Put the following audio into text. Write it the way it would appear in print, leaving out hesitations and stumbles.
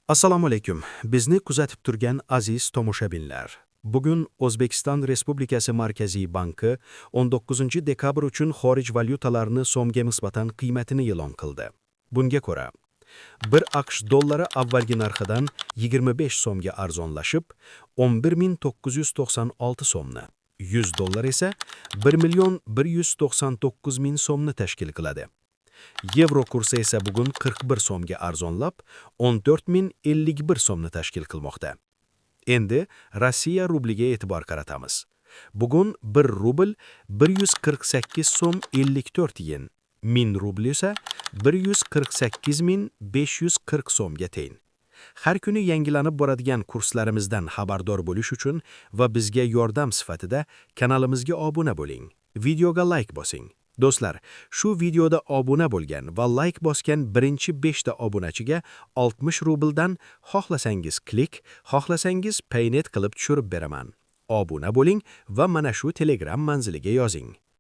Assalomu alaykum. Bizni kuzatib turgan aziz tomoshabinlar. Bugun O'zbekiston Respublikasi Markaziy banki 19 dekabr uchun xorij valyutalarini so'mga nisbatan qiymatini e'lon qildi. Bunga ko'ra, 1 AQSh dollari avvalgi narxidan 25 so'mga arzonlashib, 11.996 so'mni, 100 dollar esa 1.199.000 so'mni tashkil qiladi. Yevro kursi esa bugun 41 so'mga arzonlab, 14.051 so'mni tashkil qilmoqda. Endi Rossiya rubliga e'tibor qaratamiz. Bugun 1 rubl 148 so'm 54 yen, 1000 rubl esa 148.540 so'mga teng. Har kuni yangilanib boradigan kurslarimizdan xabardor bo'lish uchun va bizga yordam sifatida kanalimizga obuna bo'ling. Videoga like bosing. Do'stlar, shu videoda obuna bo'lgan va like bosgan birinchi 5 ta obunachiga 60 rubldan xohlasangiz klik, xohlasangiz paynet qilib tushirib beraman. Obuna bo'ling va mana shu Telegram manziliga yozing.